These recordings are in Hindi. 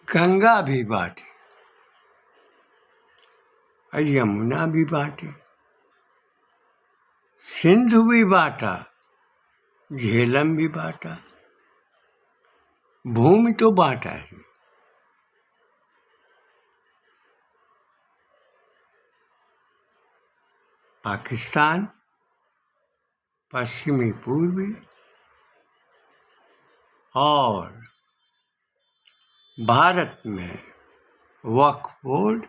गंगा भी बाँटे, यमुना भी बाँटे, सिंधु भी बाँटा, झेलम भी बाँटा, भूमि तो बाँटा ही। पाकिस्तान पश्चिमी पूर्वी और भारत में वक्फ बोर्ड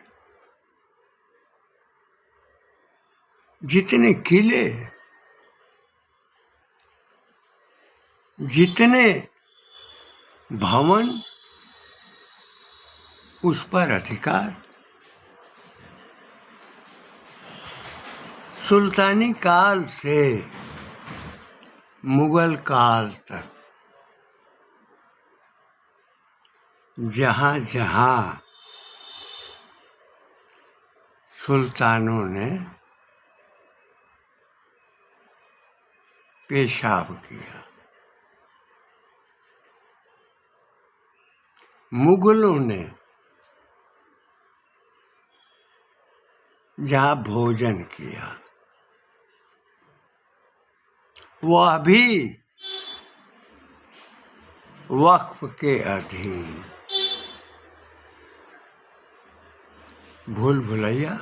जितने किले, जितने भवन, उस पर अधिकार सुल्तानी काल से मुगल काल तक जहाँ जहाँ सुल्तानों ने पेशाब किया, मुगलों ने जहाँ भोजन किया, वह भी वक्फ के अधीन। भूल भुलैया,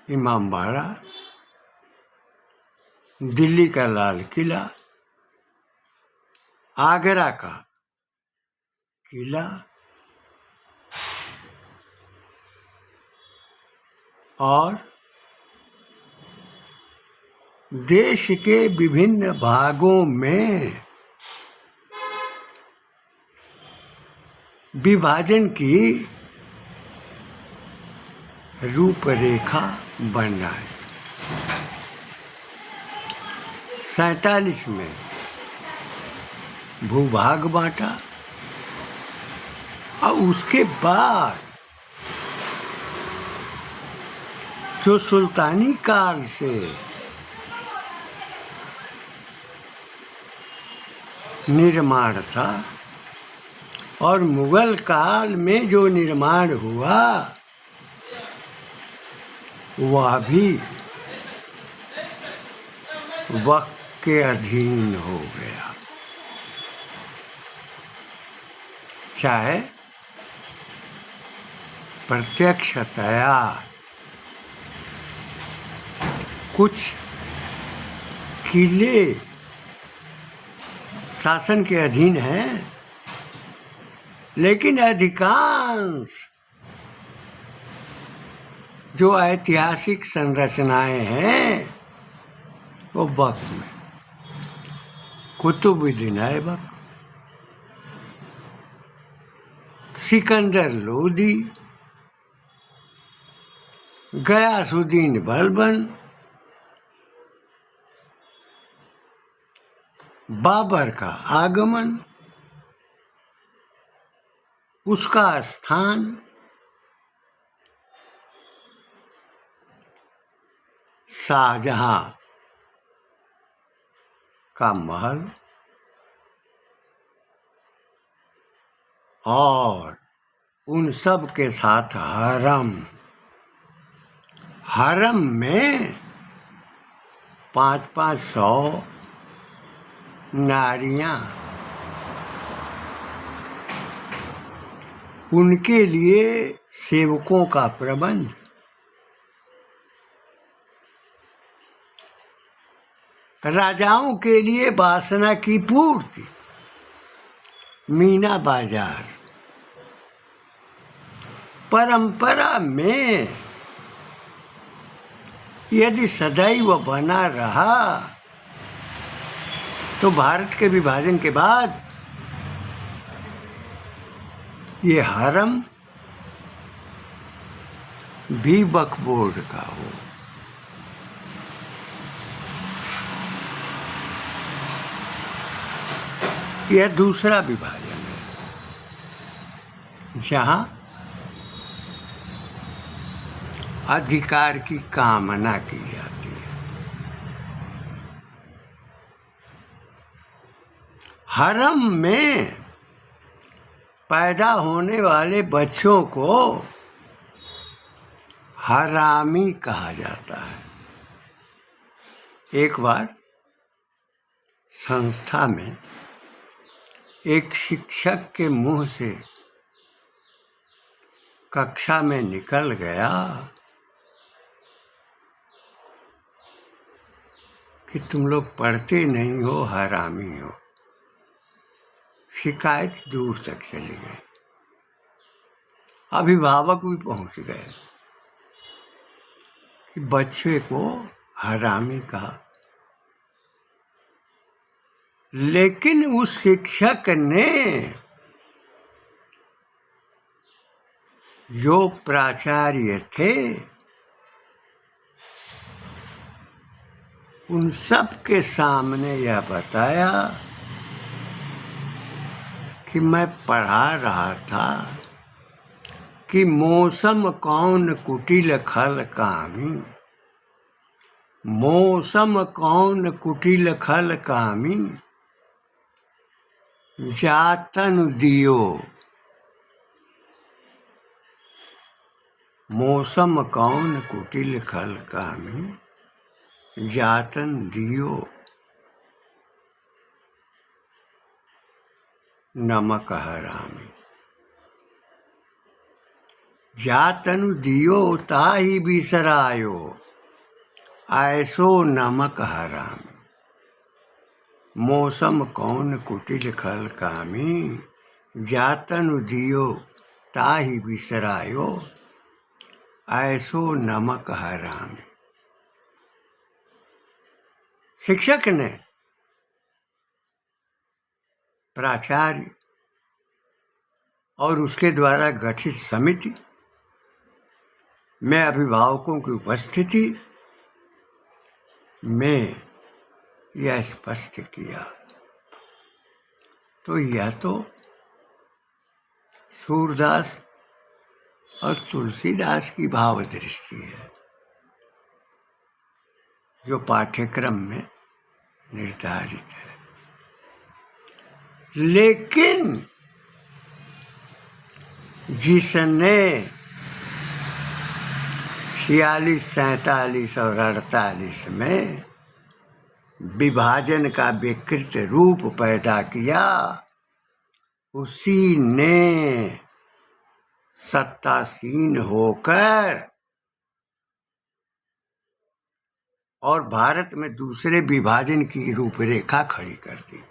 इमामबाड़ा, दिल्ली का लाल किला, आगरा का किला और देश के विभिन्न भागों में विभाजन की रूपरेखा बनाई। 47 में भूभाग बांटा और उसके बाद जो सुल्तानी काल से निर्माण था और मुगल काल में जो निर्माण हुआ वह भी वक्फ के अधीन हो गया। चाहे प्रत्यक्षतया कुछ किले शासन के अधीन हैं, लेकिन अधिकांश जो ऐतिहासिक संरचनाएं हैं वो वक्फ में। कुतुबुद्दीन ऐबक, सिकंदर लोदी, गयासुद्दीन बलबन, बाबर का आगमन, उसका स्थान, शाहजहां का महल और उन सब के साथ हरम। हरम में 500-500 नारियां, उनके लिए सेवकों का प्रबंध, राजाओं के लिए वासना की पूर्ति, मीना बाजार। परंपरा में यदि सदैव बना रहा तो भारत के विभाजन के बाद ये हरम भी वक्फ बोर्ड का हो। यह दूसरा विभाजन है जहां अधिकार की कामना की जाती है। हरम में पैदा होने वाले बच्चों को हरामी कहा जाता है। एक बार संस्था में एक शिक्षक के मुंह से कक्षा में निकल गया कि तुम लोग पढ़ते नहीं हो, हरामी हो। शिकायत दूर तक चली गई, अभिभावक भी पहुंच गए कि बच्चे को हरामी कहा। लेकिन उस शिक्षक ने, जो प्राचार्य थे, उन सब के सामने यह बताया कि मैं पढ़ा रहा था कि मौसम कौन कुटिल खल कामी, मौसम कौन कुटिल खल कामी, जातन दियो, मौसम कौन कुटिल खल कामी, जातन दियो, नमक हरामी। जातन दियो ताही बिसरायो, ऐसो नमक हरामी। मौसम कौन कुटिल खल कामी, जातन दियो ताही बिसरायो, ऐसो नमक हरामी। शिक्षक ने प्राचार्य और उसके द्वारा गठित समिति में अभिभावकों की उपस्थिति में यह स्पष्ट किया। तो यह तो सूरदास और तुलसीदास की भाव दृष्टि है, जो पाठ्यक्रम में निर्धारित है। लेकिन जिसने 46, 47 और 48 में विभाजन का विकृत रूप पैदा किया, उसी ने सत्तासीन होकर और भारत में दूसरे विभाजन की रूपरेखा खड़ी कर दी।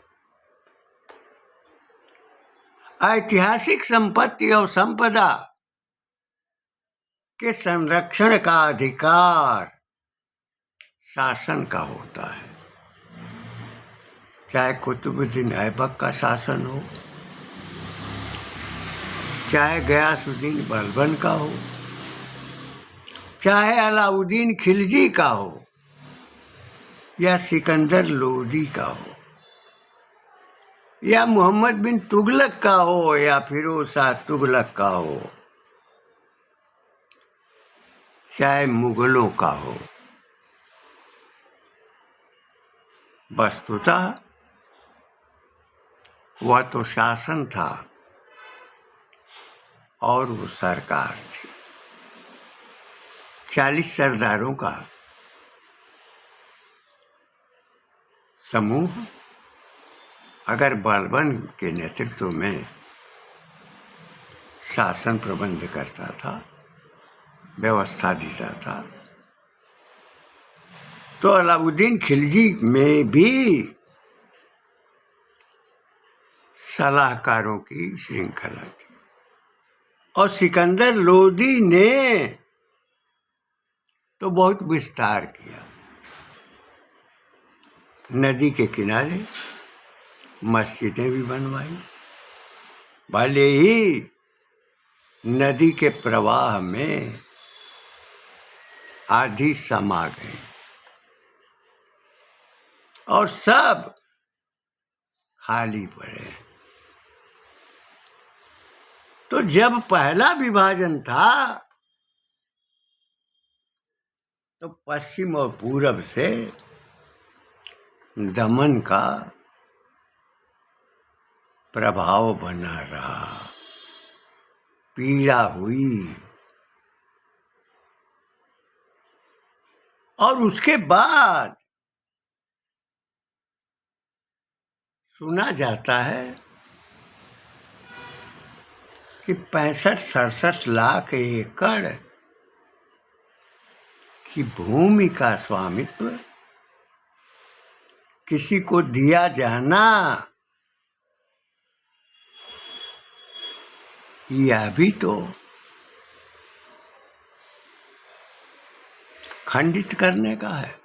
ऐतिहासिक संपत्ति और संपदा के संरक्षण का अधिकार शासन का होता है, चाहे कुतुबुद्दीन ऐबक का शासन हो, चाहे गयासुद्दीन बलबन का हो, चाहे अलाउद्दीन खिलजी का हो, या सिकंदर लोदी का हो, या मोहम्मद बिन तुगलक का हो, या फिरोज शाह तुगलक का हो, चाहे मुगलों का हो। वस्तुतः वह तो शासन था और वो सरकार थी। 40 सरदारों का समूह अगर बलबन के नेतृत्व में शासन प्रबंध करता था, व्यवस्था देता था, तो अलाउद्दीन खिलजी में भी सलाहकारों की श्रृंखला थी। और सिकंदर लोदी ने तो बहुत विस्तार किया। नदी के किनारे मस्जिदें भी बनवाई, भले ही नदी के प्रवाह में आधी समा गई और सब खाली पड़े। तो जब पहला विभाजन था तो पश्चिम और पूरब से दमन का प्रभाव बना रहा। पीड़ा हुई। और उसके बाद सुना जाता है कि 65-67 लाख एकड़ की भूमि का स्वामित्व किसी को दिया जाना, यह भी तो खंडित करने का है।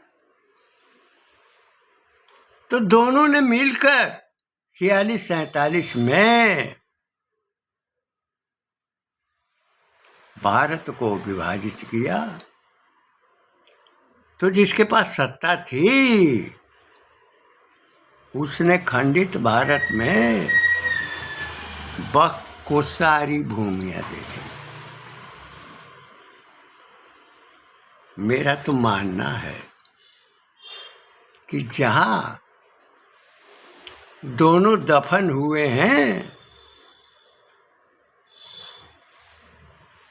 तो दोनों ने मिलकर 46-47 में भारत को विभाजित किया। तो जिसके पास सत्ता थी उसने खंडित भारत में वक्फ को सारी भूमियां दे दी। मेरा तो मानना है कि जहां दोनों दफन हुए हैं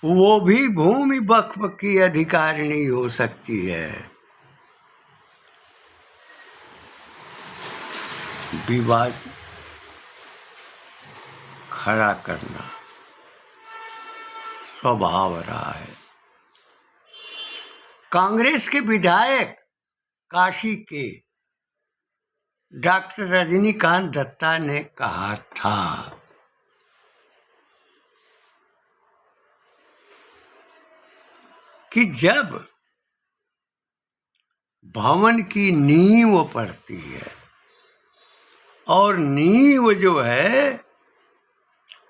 वो भी भूमि वक्फ की अधिकारिणी हो सकती है। विवाद खड़ा करना स्वभाव रहा है। कांग्रेस के विधायक काशी के डॉक्टर रजनीकांत दत्ता ने कहा था कि जब भवन की नींव पड़ती है और नींव जो है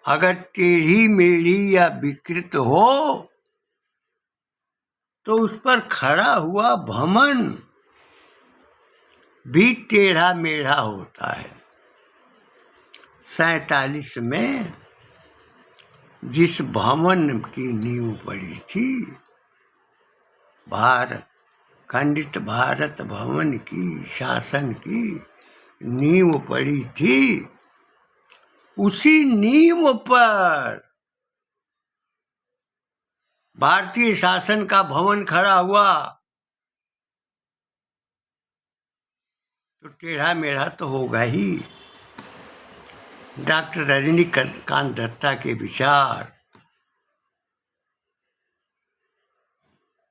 अगर टेढ़ी मेढ़ी या विकृत हो तो उस पर खड़ा हुआ भवन भी टेढ़ा मेढ़ा होता है। 47 में जिस भवन की नींव पड़ी थी, खंडित भारत भवन की शासन की नींव पड़ी थी, उसी नींव पर भारतीय शासन का भवन खड़ा हुआ तो टेढ़ा मेढ़ा तो होगा ही। डॉक्टर रजनीकांत दत्ता के विचार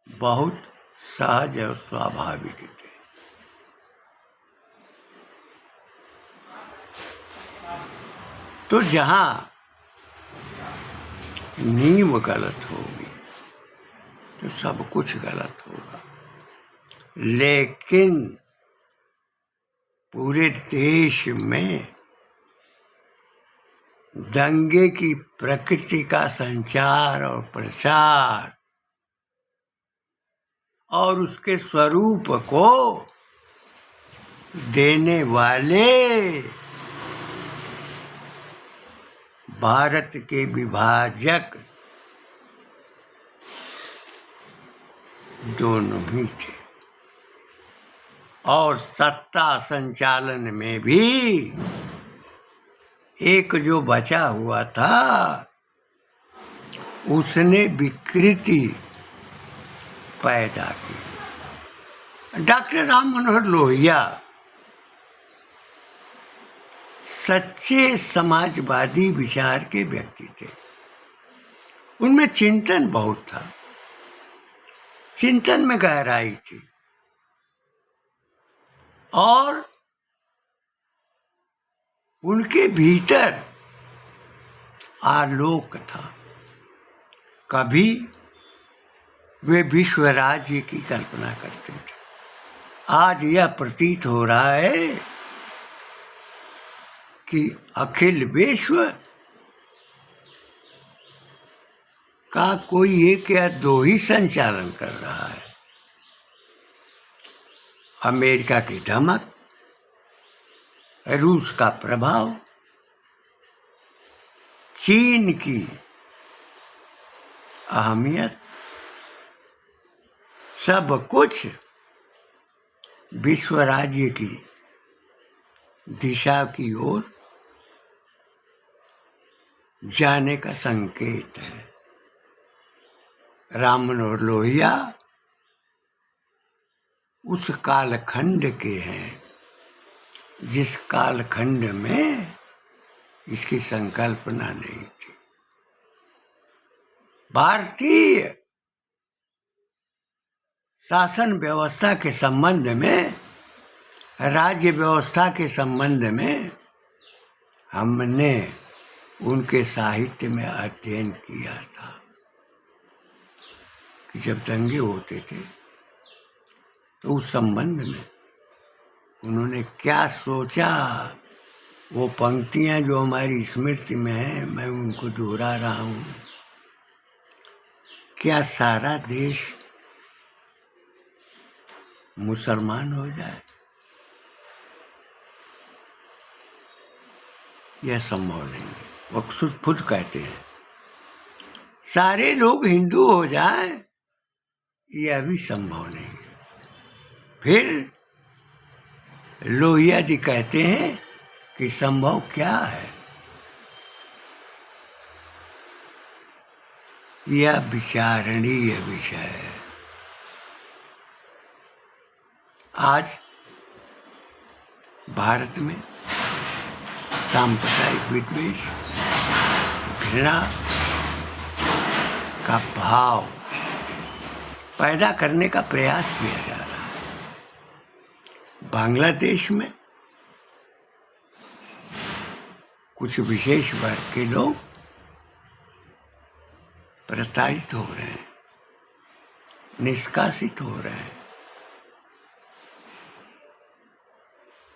बहुत सहज और स्वाभाविक थे। तो जहां नींव गलत होगी तो सब कुछ गलत होगा। लेकिन पूरे देश में दंगे की प्रकृति का संचार और प्रचार और उसके स्वरूप को देने वाले भारत के विभाजक दोनों ही थे। और सत्ता संचालन में भी एक जो बचा हुआ था उसने विकृति पैदा की। डॉक्टर राम मनोहर लोहिया सच्चे समाजवादी विचार के व्यक्ति थे। उनमें चिंतन बहुत था, चिंतन में गहराई थी और उनके भीतर आलोक था। कभी वे विश्व राज्य की कल्पना करते थे। आज यह प्रतीत हो रहा है कि अखिल विश्व का कोई एक या दो ही संचालन कर रहा है। अमेरिका की धमक, रूस का प्रभाव, चीन की अहमियत, सब कुछ विश्व राज्य की दिशा की ओर जाने का संकेत है। राम मनोहर लोहिया उस कालखंड के हैं जिस कालखंड में इसकी संकल्पना नहीं थी। भारतीय शासन व्यवस्था के संबंध में, राज्य व्यवस्था के संबंध में हमने उनके साहित्य में अध्ययन किया था कि जब दंगे होते थे तो उस संबंध में उन्होंने क्या सोचा। वो पंक्तियां जो हमारी स्मृति में है, मैं उनको दोहरा रहा हूं। क्या सारा देश मुसलमान हो जाए? यह संभव नहीं है। वो खुद कहते हैं सारे लोग हिंदू हो जाएं, यह भी संभव नहीं है। फिर लोहिया जी कहते हैं कि संभव क्या है? यह विचारणीय विषय है। आज भारत में सांप्रदायिक विद्वेष, घृणा का भाव पैदा करने का प्रयास किया जा रहा है। बांग्लादेश में कुछ विशेष वर्ग के लोग प्रताड़ित हो रहे हैं, निष्कासित हो रहे हैं।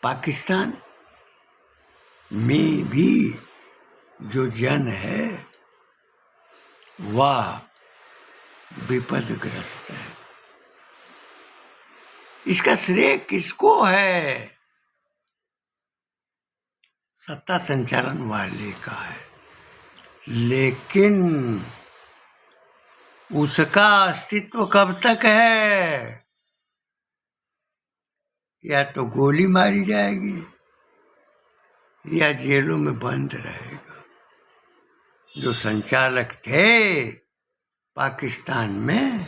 पाकिस्तान में भी जो जन है वह विपदग्रस्त है। इसका श्रेय किसको है? सत्ता संचालन वाले का है, लेकिन उसका अस्तित्व कब तक है? या तो गोली मारी जाएगी या जेलों में बंद रहेगा। जो संचालक थे पाकिस्तान में,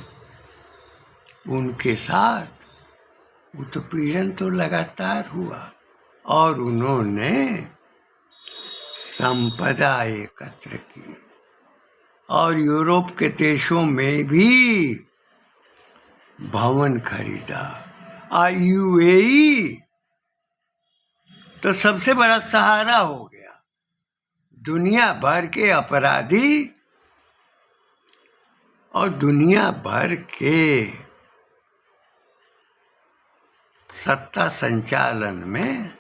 उनके साथ उत्पीड़न तो लगातार हुआ और उन्होंने संपदा एकत्र की और यूरोप के देशों में भी भवन खरीदा। यूएई तो सबसे बड़ा सहारा हो गया। दुनिया भर के अपराधी और दुनिया भर के सत्ता संचालन में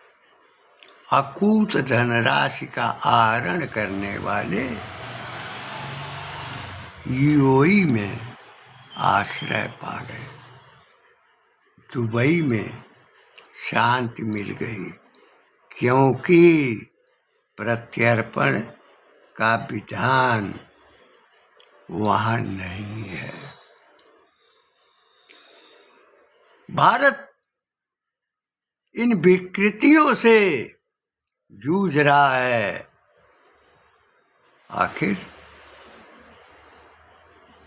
अकूत धनराशि का आहरण करने वाले यूएई में आश्रय पा गए। दुबई में शांति मिल गई क्योंकि प्रत्यर्पण का विधान वहां नहीं है। भारत इन विकृतियों से जूझ रहा है। आखिर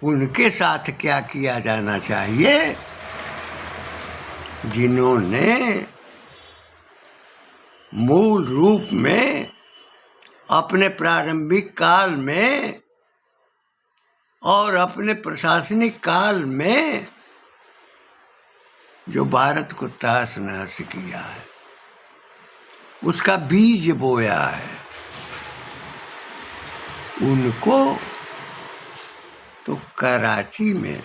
उनके साथ क्या किया जाना चाहिए जिन्होंने मूल रूप में अपने प्रारंभिक काल में और अपने प्रशासनिक काल में जो भारत को तहस नहस किया है, उसका बीज बोया है। उनको तो कराची में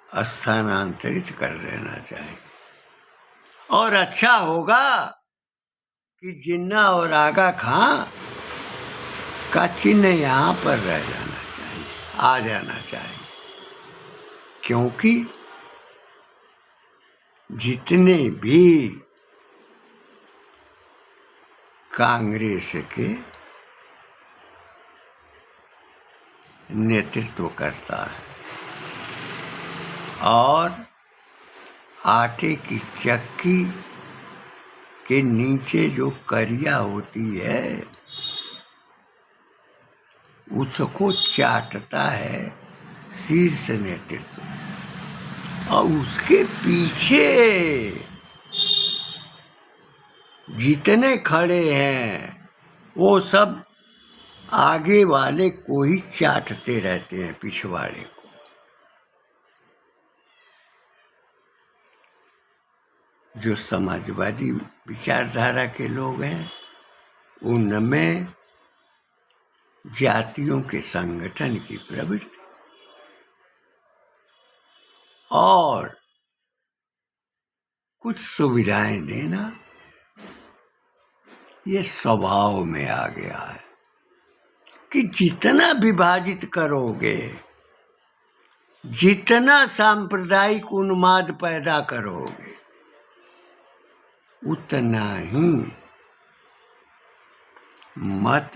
स्थानांतरित कर देना चाहिए और अच्छा होगा कि जिन्ना और आगा खां का चिन्ह यहाँ पर रह जाना चाहिए, आ जाना चाहिए, क्योंकि जितने भी कांग्रेस के नेतृत्व करता है और आटे की चक्की के नीचे जो करिया होती है उसको चाटता है शीर्ष नेतृत्व, और उसके पीछे जितने खड़े हैं वो सब आगे वाले को ही चाटते रहते हैं, पिछवाड़े को। जो समाजवादी विचारधारा के लोग हैं उनमें जातियों के संगठन की प्रवृत्ति और कुछ सुविधाएं देना ये स्वभाव में आ गया है कि जितना विभाजित करोगे, जितना सांप्रदायिक उन्माद पैदा करोगे, उतना ही मत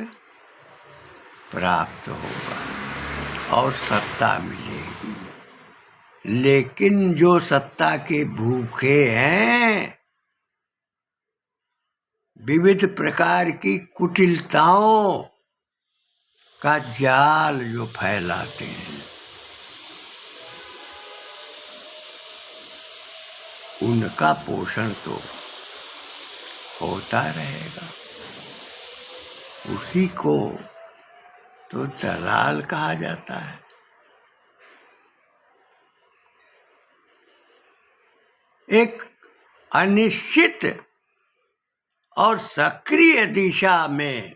प्राप्त होगा और सत्ता मिलेगी। लेकिन जो सत्ता के भूखे हैं, विविध प्रकार की कुटिलताओं का जाल जो फैलाते हैं, उनका पोषण तो होता रहेगा। उसी को तो दलाल कहा जाता है। एक अनिश्चित और सक्रिय दिशा में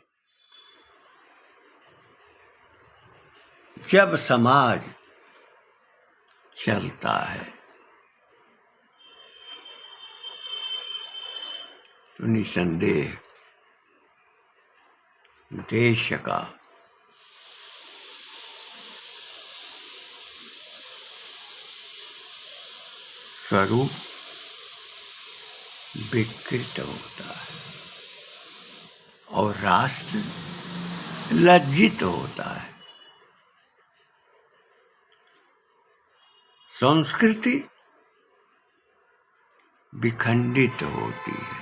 जब समाज चलता है तो निसंदेह देश का स्वरूप विकृत होता है और राष्ट्र लज्जित होता है। संस्कृति विखंडित होती है।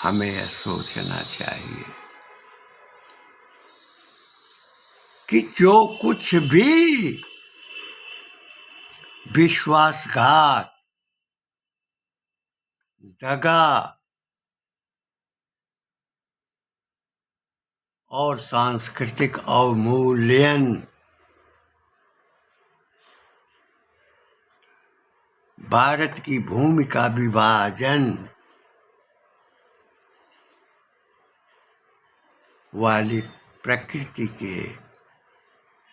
हमें यह सोचना चाहिए कि जो कुछ भी विश्वासघात, दगा और सांस्कृतिक अवमूल्यन भारत की भूमि का विभाजन वाली प्रकृति के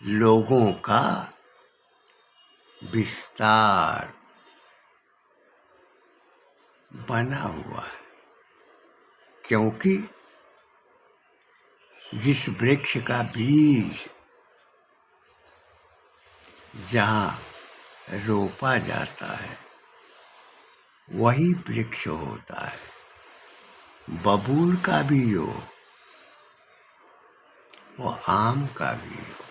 लोगों का विस्तार बना हुआ है। क्योंकि जिस वृक्ष का बीज जहाँ रोपा जाता है वही वृक्ष होता है। बबूल का भी हो, वो आम का भी हो,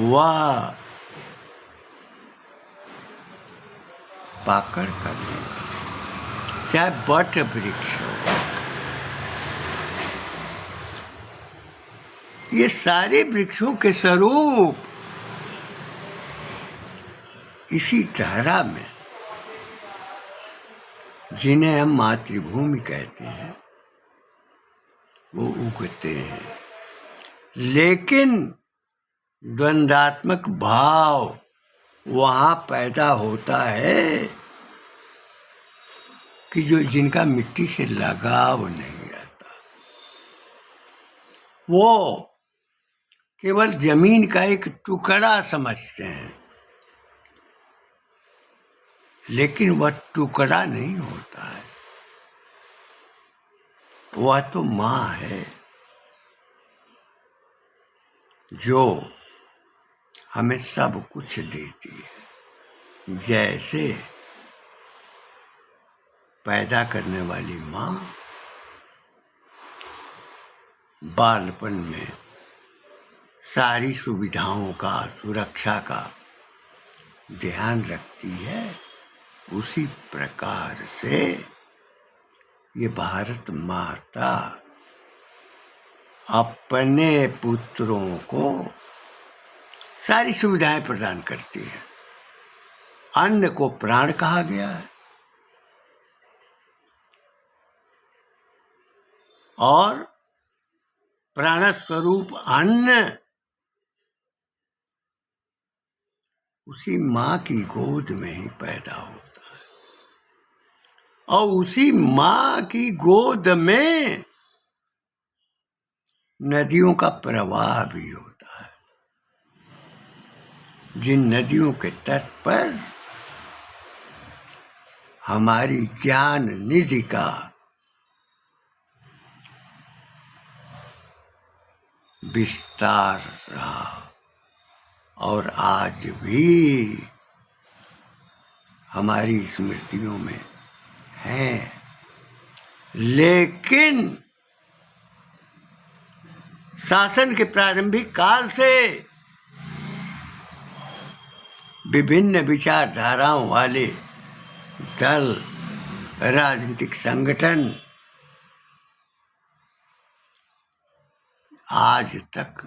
वह पाकड़ का भी हो, चाहे बट वृक्ष हो, ये सारे वृक्षों के स्वरूप इसी धारा में, जिन्हें हम मातृभूमि कहते हैं, वो उगते हैं। लेकिन द्वंद्वात्मक भाव वहाँ पैदा होता है कि जो जिनका मिट्टी से लगाव नहीं रहता, वो केवल जमीन का एक टुकड़ा समझते हैं। लेकिन वह टुकड़ा नहीं होता है, वह तो माँ है जो हमें सब कुछ देती है। जैसे पैदा करने वाली माँ बालपन में सारी सुविधाओं का, सुरक्षा का ध्यान रखती है, उसी प्रकार से ये भारत माता अपने पुत्रों को सारी सुविधाएं प्रदान करती है। अन्न को प्राण कहा गया है और प्राण स्वरूप अन्न उसी माँ की गोद में ही पैदा होता है और उसी माँ की गोद में नदियों का प्रवाह भी होता है। जिन नदियों के तट पर हमारी ज्ञान निधि का विस्तार रहा और आज भी हमारी स्मृतियों में है, लेकिन शासन के प्रारंभिक काल से विभिन्न विचारधाराओं वाले दल, राजनीतिक संगठन आज तक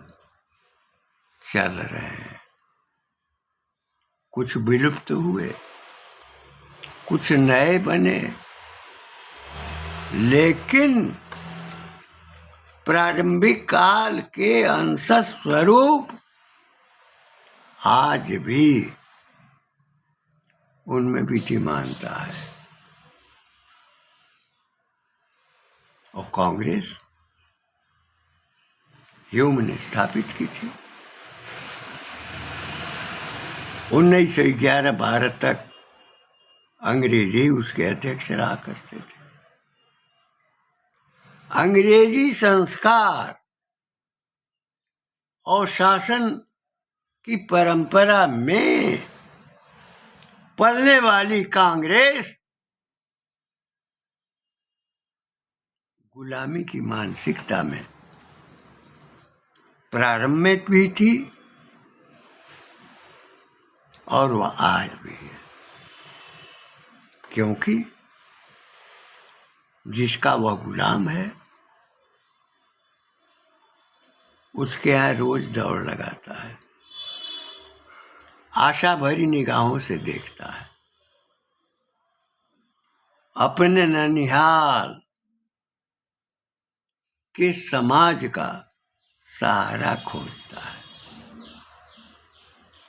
चल रहे हैं। कुछ विलुप्त हुए, कुछ नए बने, लेकिन प्रारंभिक काल के अंश स्वरूप आज भी उनमें विद्यमानता है। और कांग्रेस ह्यूम ने स्थापित की थी। 1911 भारत तक अंग्रेजी उसके अध्यक्ष रहा करते थे। अंग्रेजी संस्कार और शासन की परंपरा में पलने वाली कांग्रेस गुलामी की मानसिकता में प्रारंभ में भी थी और वह आज भी है, क्योंकि जिसका वह गुलाम है उसके यहाँ रोज दौड़ लगाता है, आशा भरी निगाहों से देखता है, अपने ननिहाल के समाज का सहारा खोजता है।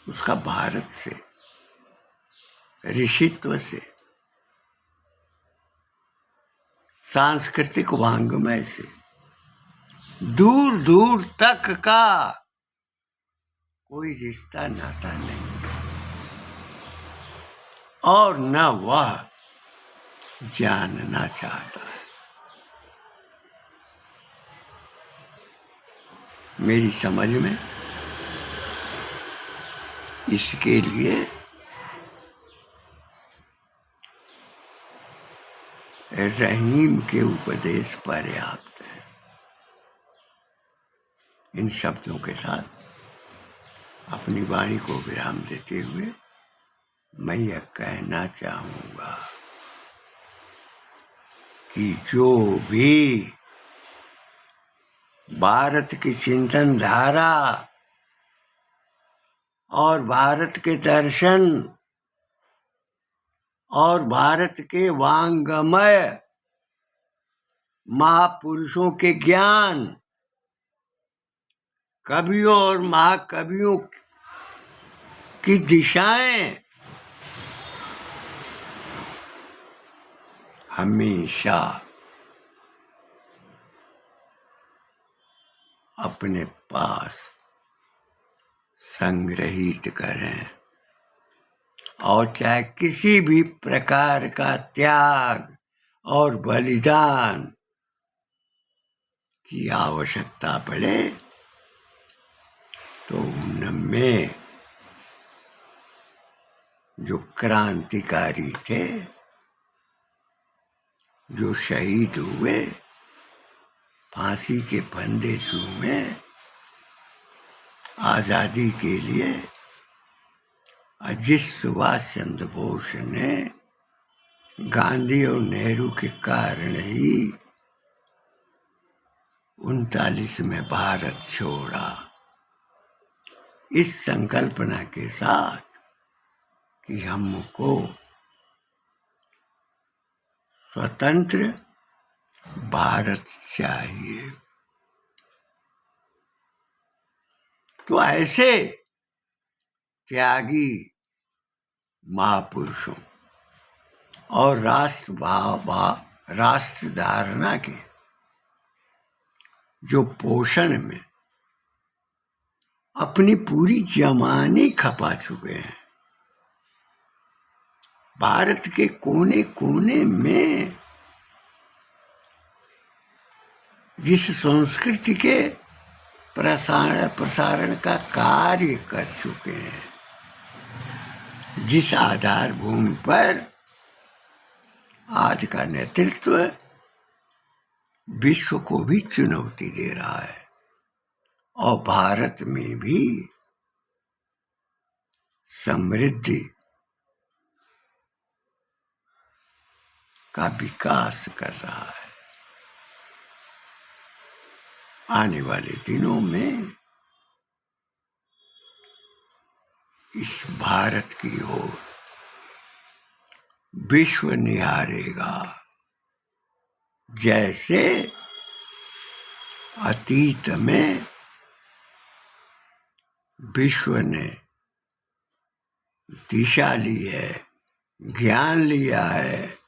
उसका भारत से, ऋषित्व से, सांस्कृतिक वांग्मय से दूर दूर तक का कोई रिश्ता नाता नहीं और न वह जानना चाहता है। मेरी समझ में इसके लिए रहीम के उपदेश पर्याप्त है। इन शब्दों के साथ अपनी वाणी को विराम देते हुए मैं यह कहना चाहूँगा कि जो भी भारत की चिंतन धारा और भारत के दर्शन और भारत के वांग्मय महापुरुषों के ज्ञान, कवियों और महाकवियों की दिशाएं हमेशा अपने पास संग्रहित करें और चाहे किसी भी प्रकार का त्याग और बलिदान की आवश्यकता पड़े तो उनमें जो क्रांतिकारी थे, जो शहीद हुए, फांसी के फंदे चूमे आजादी के लिए, और जिस सुभाष चंद्र बोस ने गांधी और नेहरू के कारण ही 39 में भारत छोड़ा, इस संकल्पना के साथ कि हमको स्वतंत्र भारत चाहिए। तो ऐसे त्यागी महापुरुषों और राष्ट्र धारणा के जो पोषण में अपनी पूरी जवानी खपा चुके हैं, भारत के कोने कोने में जिस संस्कृति के प्रसारण का कार्य कर चुके हैं, जिस आधार भूमि पर आज का नेतृत्व विश्व को भी चुनौती दे रहा है और भारत में भी समृद्धि का विकास कर रहा है। आने वाले दिनों में इस भारत की ओर विश्व निहारेगा, जैसे अतीत में विश्व ने दिशा ली है, ज्ञान लिया है,